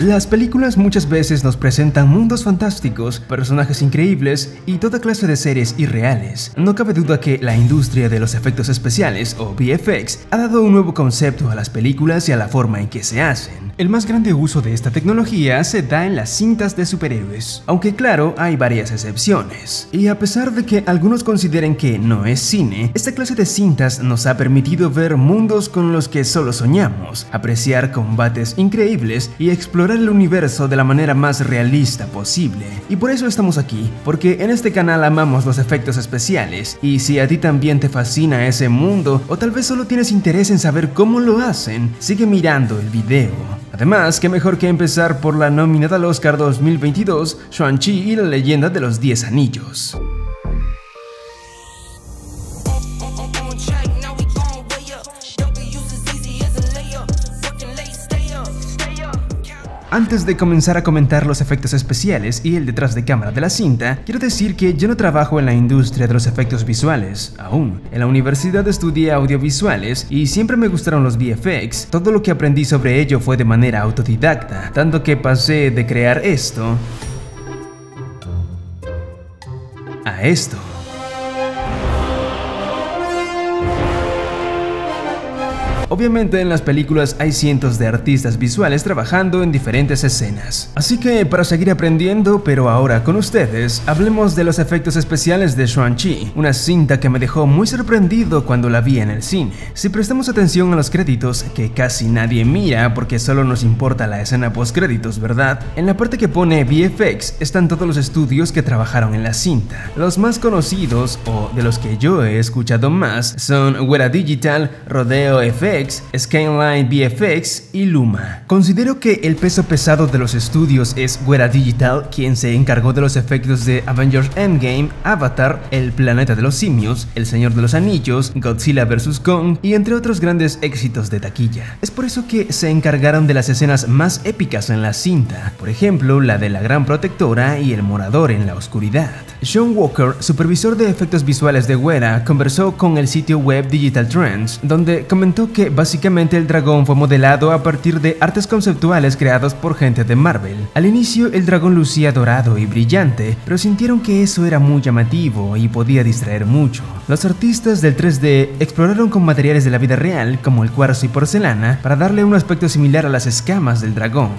Las películas muchas veces nos presentan mundos fantásticos, personajes increíbles y toda clase de seres irreales. No cabe duda que la industria de los efectos especiales, o VFX, ha dado un nuevo concepto a las películas y a la forma en que se hacen. El más grande uso de esta tecnología se da en las cintas de superhéroes, aunque claro, hay varias excepciones. Y a pesar de que algunos consideren que no es cine, esta clase de cintas nos ha permitido ver mundos con los que solo soñamos, apreciar combates increíbles y explorar el universo de la manera más realista posible. Y por eso estamos aquí, porque en este canal amamos los efectos especiales, y si a ti también te fascina ese mundo, o tal vez solo tienes interés en saber cómo lo hacen, sigue mirando el video. Además, qué mejor que empezar por la nominada al Oscar 2022, Shang-Chi y la leyenda de los 10 anillos. Antes de comenzar a comentar los efectos especiales y el detrás de cámara de la cinta, quiero decir que yo no trabajo en la industria de los efectos visuales, aún. En la universidad estudié audiovisuales y siempre me gustaron los VFX. Todo lo que aprendí sobre ello fue de manera autodidacta, tanto que pasé de crear esto a esto. Obviamente en las películas hay cientos de artistas visuales trabajando en diferentes escenas. Así que para seguir aprendiendo, pero ahora con ustedes, hablemos de los efectos especiales de Shang-Chi, una cinta que me dejó muy sorprendido cuando la vi en el cine. Si prestamos atención a los créditos, que casi nadie mira porque solo nos importa la escena post créditos, ¿verdad? En la parte que pone VFX están todos los estudios que trabajaron en la cinta. Los más conocidos, o de los que yo he escuchado más, son Weta Digital, Rodeo FX, Skyline VFX y Luma. Considero que el peso pesado de los estudios es Weta Digital, quien se encargó de los efectos de Avengers Endgame, Avatar, El planeta de los simios, El Señor de los Anillos, Godzilla vs Kong y entre otros grandes éxitos de taquilla. Es por eso que se encargaron de las escenas más épicas en la cinta, por ejemplo la de la Gran Protectora y el Morador en la oscuridad. Sean Walker, supervisor de efectos visuales de Weta, conversó con el sitio web Digital Trends, donde comentó que básicamente el dragón fue modelado a partir de artes conceptuales creados por gente de Marvel. Al inicio el dragón lucía dorado y brillante, pero sintieron que eso era muy llamativo y podía distraer mucho. Los artistas del 3D exploraron con materiales de la vida real, como el cuarzo y porcelana, para darle un aspecto similar a las escamas del dragón.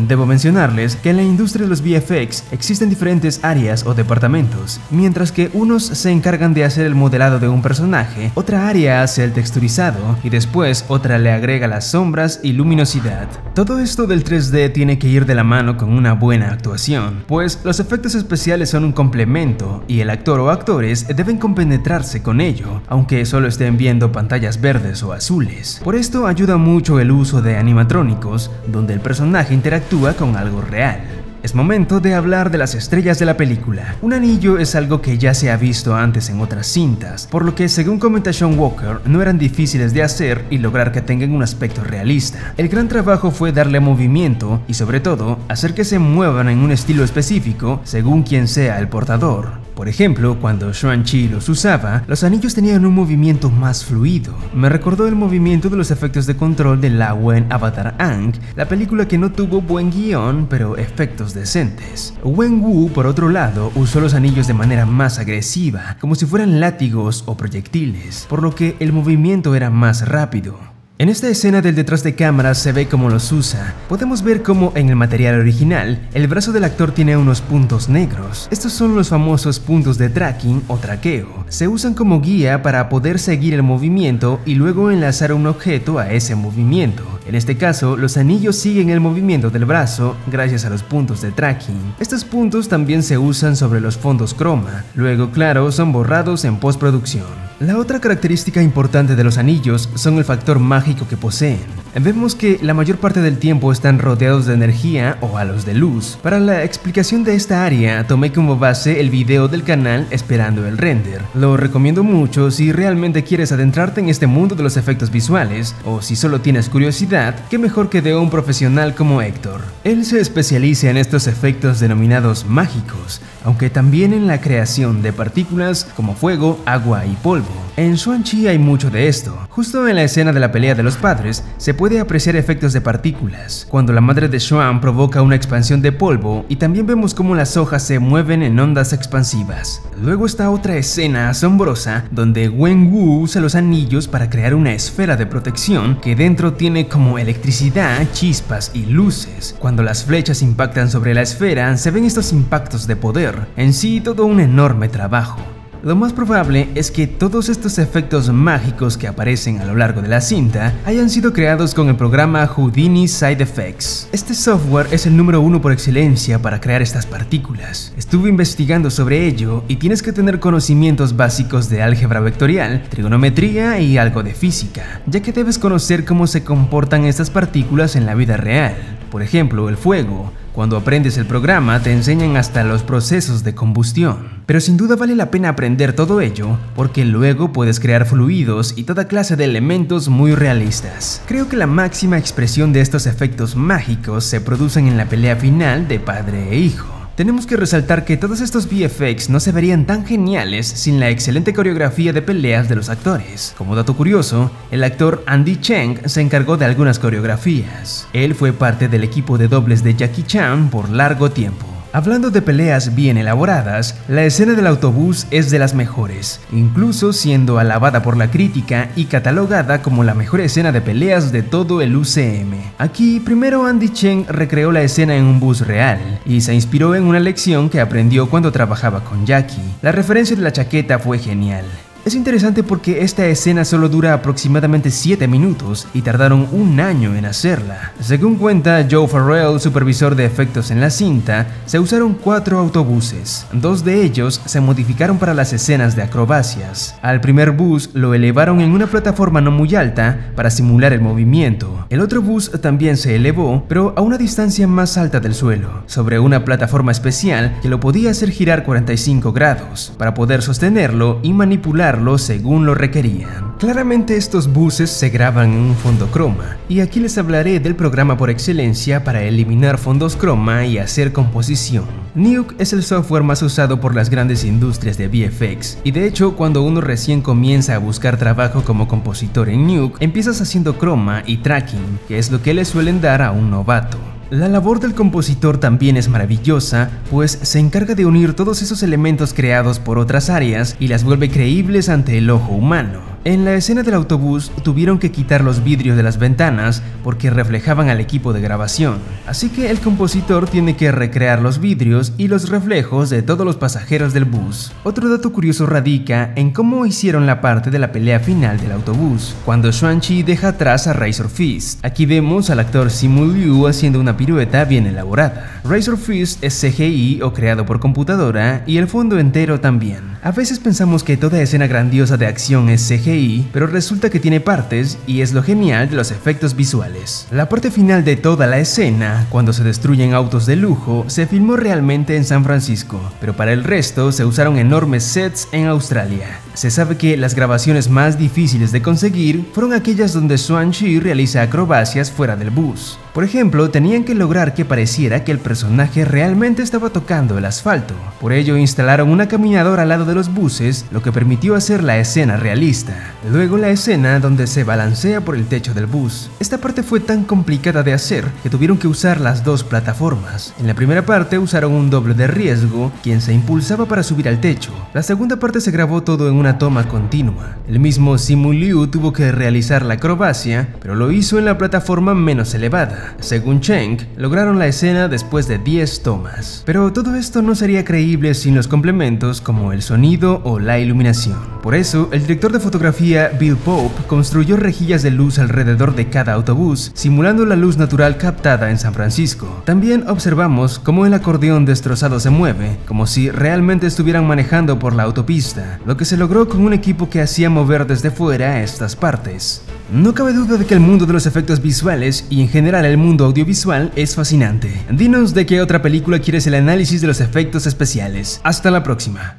Debo mencionarles que en la industria de los VFX existen diferentes áreas o departamentos. Mientras que unos se encargan de hacer el modelado de un personaje, otra área hace el texturizado y después otra le agrega las sombras y luminosidad. Todo esto del 3D tiene que ir de la mano con una buena actuación, pues los efectos especiales son un complemento y el actor o actores deben compenetrarse con ello, aunque solo estén viendo pantallas verdes o azules. Por esto ayuda mucho el uso de animatrónicos, donde el personaje interactúa con algo real. Es momento de hablar de las estrellas de la película. Un anillo es algo que ya se ha visto antes en otras cintas, por lo que según comenta Sean Walker, no eran difíciles de hacer y lograr que tengan un aspecto realista. El gran trabajo fue darle movimiento y sobre todo, hacer que se muevan en un estilo específico según quien sea el portador. Por ejemplo, cuando Shang-Chi los usaba, los anillos tenían un movimiento más fluido. Me recordó el movimiento de los efectos de control del agua en Avatar Aang, la película que no tuvo buen guión, pero efectos decentes. Wen Wu, por otro lado, usó los anillos de manera más agresiva, como si fueran látigos o proyectiles, por lo que el movimiento era más rápido. En esta escena del detrás de cámaras se ve cómo los usa. Podemos ver cómo en el material original, el brazo del actor tiene unos puntos negros. Estos son los famosos puntos de tracking o traqueo. Se usan como guía para poder seguir el movimiento y luego enlazar un objeto a ese movimiento. En este caso, los anillos siguen el movimiento del brazo gracias a los puntos de tracking. Estos puntos también se usan sobre los fondos croma. Luego, claro, son borrados en postproducción. La otra característica importante de los anillos son el factor mágico que poseen. Vemos que la mayor parte del tiempo están rodeados de energía o halos de luz. Para la explicación de esta área, tomé como base el video del canal Esperando el Render. Lo recomiendo mucho si realmente quieres adentrarte en este mundo de los efectos visuales, o si solo tienes curiosidad, qué mejor que de un profesional como Héctor. Él se especializa en estos efectos denominados mágicos, aunque también en la creación de partículas como fuego, agua y polvo. En Shang-Chi hay mucho de esto. Justo en la escena de la pelea de los padres, se puede puede apreciar efectos de partículas, cuando la madre de Xuan provoca una expansión de polvo y también vemos cómo las hojas se mueven en ondas expansivas. Luego está otra escena asombrosa donde Wenwu usa los anillos para crear una esfera de protección que dentro tiene como electricidad, chispas y luces. Cuando las flechas impactan sobre la esfera se ven estos impactos de poder, en sí todo un enorme trabajo. Lo más probable es que todos estos efectos mágicos que aparecen a lo largo de la cinta hayan sido creados con el programa Houdini Side Effects. Este software es el número 1 por excelencia para crear estas partículas. Estuve investigando sobre ello y tienes que tener conocimientos básicos de álgebra vectorial, trigonometría y algo de física, ya que debes conocer cómo se comportan estas partículas en la vida real. Por ejemplo, el fuego. Cuando aprendes el programa te enseñan hasta los procesos de combustión. Pero sin duda vale la pena aprender todo ello, porque luego puedes crear fluidos y toda clase de elementos muy realistas. Creo que la máxima expresión de estos efectos mágicos se producen en la pelea final de padre e hijo. Tenemos que resaltar que todos estos VFX no se verían tan geniales sin la excelente coreografía de peleas de los actores. Como dato curioso, el actor Andy Cheng se encargó de algunas coreografías. Él fue parte del equipo de dobles de Jackie Chan por largo tiempo. Hablando de peleas bien elaboradas, la escena del autobús es de las mejores, incluso siendo alabada por la crítica y catalogada como la mejor escena de peleas de todo el UCM. Aquí, primero Andy Cheng recreó la escena en un bus real y se inspiró en una lección que aprendió cuando trabajaba con Jackie. La referencia de la chaqueta fue genial. Es interesante porque esta escena solo dura aproximadamente 7 minutos y tardaron un año en hacerla. Según cuenta Joe Farrell, supervisor de efectos en la cinta, se usaron 4 autobuses. 2 de ellos se modificaron para las escenas de acrobacias. Al primer bus lo elevaron en una plataforma no muy alta para simular el movimiento. El otro bus también se elevó, pero a una distancia más alta del suelo, sobre una plataforma especial que lo podía hacer girar 45 grados, para poder sostenerlo y manipularlo según lo requerían. Claramente estos buses se graban en un fondo croma, y aquí les hablaré del programa por excelencia para eliminar fondos croma y hacer composición. Nuke es el software más usado por las grandes industrias de VFX, y de hecho cuando uno recién comienza a buscar trabajo como compositor en Nuke, empiezas haciendo croma y tracking, que es lo que le suelen dar a un novato. La labor del compositor también es maravillosa, pues se encarga de unir todos esos elementos creados por otras áreas y las vuelve creíbles ante el ojo humano. En la escena del autobús tuvieron que quitar los vidrios de las ventanas porque reflejaban al equipo de grabación, así que el compositor tiene que recrear los vidrios y los reflejos de todos los pasajeros del bus. Otro dato curioso radica en cómo hicieron la parte de la pelea final del autobús, cuando Xuan-Chi deja atrás a Razor Fist. Aquí vemos al actor Simu Liu haciendo una pirueta bien elaborada. Razor Fist es CGI o creado por computadora y el fondo entero también. A veces pensamos que toda escena grandiosa de acción es CGI, pero resulta que tiene partes y es lo genial de los efectos visuales. La parte final de toda la escena, cuando se destruyen autos de lujo, se filmó realmente en San Francisco, pero para el resto se usaron enormes sets en Australia. Se sabe que las grabaciones más difíciles de conseguir fueron aquellas donde Xuan-Chi realiza acrobacias fuera del bus. Por ejemplo, tenían que lograr que pareciera que el personaje realmente estaba tocando el asfalto. Por ello instalaron una caminadora al lado de los buses, lo que permitió hacer la escena realista. Luego la escena donde se balancea por el techo del bus. Esta parte fue tan complicada de hacer que tuvieron que usar las 2 plataformas. En la primera parte usaron un doble de riesgo, quien se impulsaba para subir al techo. La segunda parte se grabó todo en una toma continua. El mismo Simu Liu tuvo que realizar la acrobacia, pero lo hizo en la plataforma menos elevada. Según Cheng, lograron la escena después de 10 tomas. Pero todo esto no sería creíble sin los complementos como el sonido o la iluminación. Por eso, el director de fotografía Bill Pope construyó rejillas de luz alrededor de cada autobús, simulando la luz natural captada en San Francisco. También observamos cómo el acordeón destrozado se mueve, como si realmente estuvieran manejando por la autopista, lo que se logró con un equipo que hacía mover desde fuera estas partes. No cabe duda de que el mundo de los efectos visuales y en general el mundo audiovisual es fascinante. Dinos de qué otra película quieres el análisis de los efectos especiales. Hasta la próxima.